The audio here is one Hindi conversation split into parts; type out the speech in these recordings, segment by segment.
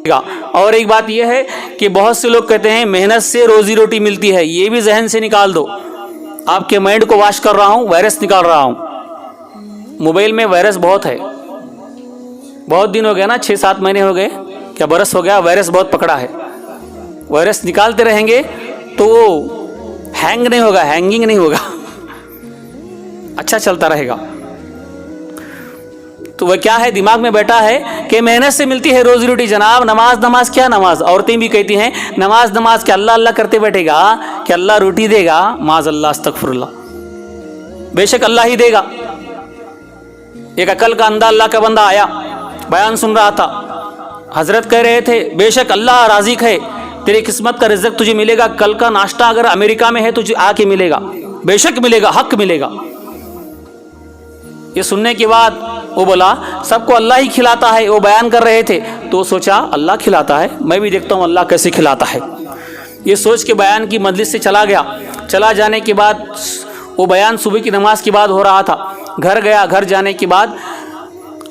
और एक बात यह है कि बहुत से लोग कहते हैं मेहनत से रोजी रोटी मिलती है, ये भी जहन से निकाल दो। आपके माइंड को वॉश कर रहा हूं, वायरस निकाल रहा हूं। मोबाइल में वायरस बहुत है, बहुत दिन हो गया ना, 6-7 महीने हो गए, क्या बरस हो गया, वायरस बहुत पकड़ा है। वायरस निकालते रहेंगे तो हैंग नहीं होगा, हैंगिंग नहीं होगा, अच्छा चलता रहेगा। तो वह क्या है, दिमाग में बैठा है कि मेहनत से मिलती है रोजी रोटी। जनाब नमाज नमाज क्या नमाज, औरतें भी कहती हैं नमाज नमाज क्या अल्लाह अल्लाह करते बैठेगा कि अल्लाह रोटी देगा, माज अल्लाह अस्तगफिरुल्लाह, बेशक अल्लाह ही देगा। एक अकल का अंधा अल्लाह का बंदा आया, बयान सुन रहा था, हजरत कह रहे थे बेशक अल्लाह राज़िक है, तेरी किस्मत का रिज़्क़ तुझे मिलेगा, कल का नाश्ता अगर अमेरिका में है तुझे आके मिलेगा, बेशक मिलेगा, हक मिलेगा। ये सुनने के बाद वो बोला सबको अल्लाह ही खिलाता है, वो बयान कर रहे थे तो सोचा अल्लाह खिलाता है, मैं भी देखता हूँ अल्लाह कैसे खिलाता है। ये सोच के बयान की मजलिस से चला गया। चला जाने के बाद वो बयान सुबह की नमाज के बाद हो रहा था। घर गया, घर जाने के बाद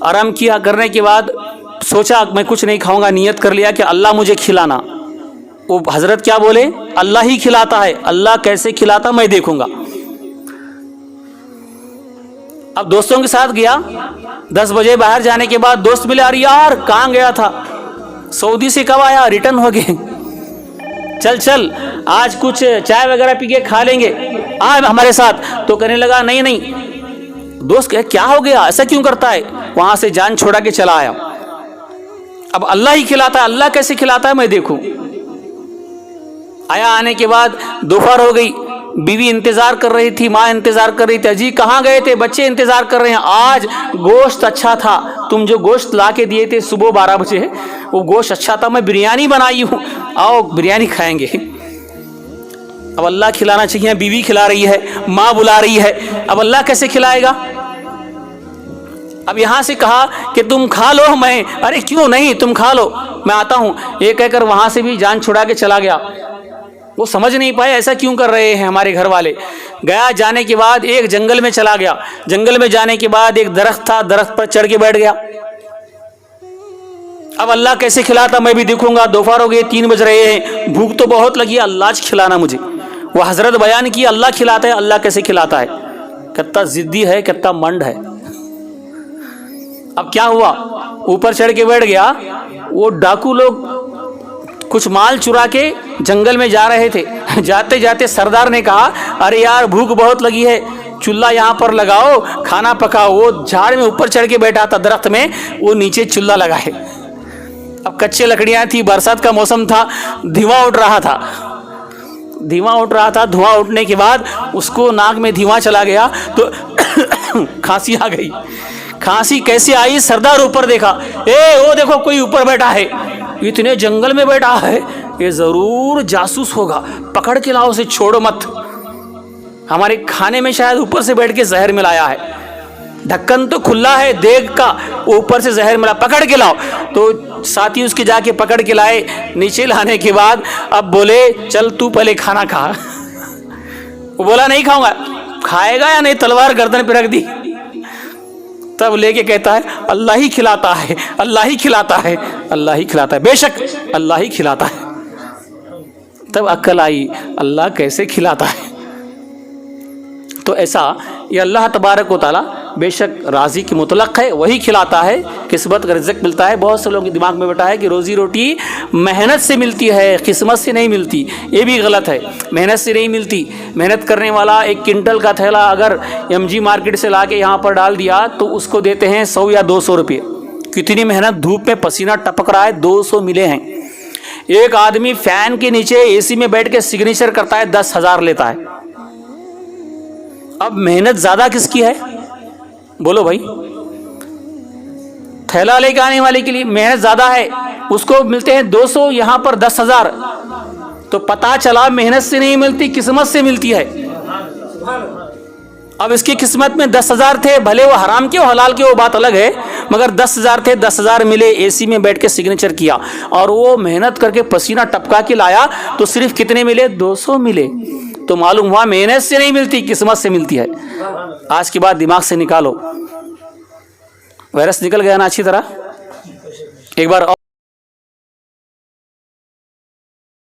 आराम किया, करने के बाद सोचा मैं कुछ नहीं खाऊंगा, नियत कर लिया कि अल्लाह मुझे खिलाना। वो हजरत क्या बोले, अल्लाह ही खिलाता है, अल्लाह कैसे खिलाता मैं देखूंगा। अब दोस्तों के साथ गया, 10 बजे बाहर जाने के बाद दोस्त मिले, अरे यार कहाँ गया था, सऊदी से कब आया, रिटर्न हो गए, चल चल आज कुछ चाय वगैरह पी के खा लेंगे, आ हमारे साथ। तो कहने लगा नहीं नहीं। दोस्त कहे क्या हो गया, ऐसा क्यों करता है, वहां से जान छोड़ा के चला आया। अब अल्लाह ही खिलाता है, अल्लाह कैसे खिलाता है मैं देखूं। आया, आने के बाद दोपहर हो गई, बीवी इंतजार कर रही थी, माँ इंतजार कर रही थी, अजी कहाँ गए थे, बच्चे इंतजार कर रहे हैं, आज गोश्त अच्छा था, तुम जो गोश्त ला के दिए थे सुबह 12 बजे वो गोश्त अच्छा था, मैं बिरयानी बनाई हूँ, आओ बिरयानी खाएंगे। अब अल्लाह खिलाना चाहिए, बीवी खिला रही है, माँ बुला रही है, अब अल्लाह कैसे खिलाएगा। अब यहाँ से कहा कि तुम खा लो, मैं अरे क्यों नहीं तुम खा लो मैं आता हूँ, ये कहकर वहाँ से भी जान छुड़ा के चला गया। वो समझ नहीं पाए ऐसा क्यों कर रहे हैं हमारे घर वाले। गया, जाने के बाद एक जंगल में चला गया, जंगल में जाने के बाद एक दरख्त था, दरख्त पर चढ़ के बैठ गया। अब अल्लाह कैसे खिलाता मैं भी देखूंगा, दोपहर हो गए, 3 बज रहे हैं, भूख तो बहुत लगी, अल्लाह खिलाना मुझे। वो हजरत बयान की अल्लाह खिलाता है, अल्लाह कैसे खिलाता है, कितना जिद्दी है, कितना मंड है। अब क्या हुआ, ऊपर चढ़ के बैठ गया। वो डाकू लोग कुछ माल चुरा के जंगल में जा रहे थे, जाते जाते सरदार ने कहा अरे यार भूख बहुत लगी है, चूल्हा यहाँ पर लगाओ, खाना पकाओ। वो झाड़ में ऊपर चढ़ के बैठा था दरख्त में, वो नीचे चूल्हा लगाए। अब कच्चे लकड़ियाँ थी, बरसात का मौसम था, धुआं उठ रहा था, धुआं उठ रहा था। धुआं उठने के बाद उसको नाक में धुआं चला गया तो खांसी आ गई। खांसी कैसे आई, सरदार ऊपर देखा, वो देखो कोई ऊपर बैठा है, इतने जंगल में बैठा है, ये जरूर जासूस होगा, पकड़ के लाओ उसे, छोड़ो मत, हमारे खाने में शायद ऊपर से बैठ के जहर मिलाया है, ढक्कन तो खुला है देग का, ऊपर से जहर मिला, पकड़ के लाओ। तो साथी उसके जाके पकड़ के लाए। नीचे लाने के बाद अब बोले चल तू पहले खाना खा। वो बोला नहीं खाऊंगा। खाएगा या नहीं, तलवार गर्दन पे रख दी। तब लेके कहता है अल्लाह ही खिलाता है, अल्लाह ही खिलाता है, अल्लाह ही खिलाता है, बेशक अल्लाह ही खिलाता है। तब अक्ल आई अल्लाह कैसे खिलाता है। तो ऐसा ये अल्लाह तबारक व तआला बेशक राज़ी की मुतलक है, वही खिलाता है, किस्मत का रिज़्क़ मिलता है। बहुत से लोगों के दिमाग में बैठा है कि रोज़ी रोटी मेहनत से मिलती है, किस्मत से नहीं मिलती। ये भी गलत है, मेहनत से नहीं मिलती। मेहनत करने वाला 1 क्विंटल का थैला अगर MG मार्केट से ला के यहाँ पर डाल दिया तो उसको देते हैं 100 या 200 रुपये। कितनी मेहनत, धूप में पसीना टपक रहा है, 200 मिले हैं। एक आदमी फैन के नीचे AC में बैठ के सिग्नेचर करता है, 10,000 लेता है। अब मेहनत ज़्यादा किसकी है बोलो भाई। थैला लेके आने वाले के लिए मेहनत ज़्यादा है, उसको मिलते हैं 200, यहाँ पर 10,000। तो पता चला मेहनत से नहीं मिलती, किस्मत से मिलती है। अब इसकी किस्मत में 10,000 थे, भले वो हराम के हो हलाल के, वो बात अलग है, मगर 10,000 थे, 10,000 मिले, AC में बैठ के सिग्नेचर किया और वो मेहनत करके पसीना टपका के लाया तो सिर्फ कितने मिले, 200 मिले। तो मालूम हुआ मेहनत से नहीं मिलती, किस्मत से मिलती है। आज के बाद दिमाग से निकालो। वायरस निकल गया ना अच्छी तरह। एक बार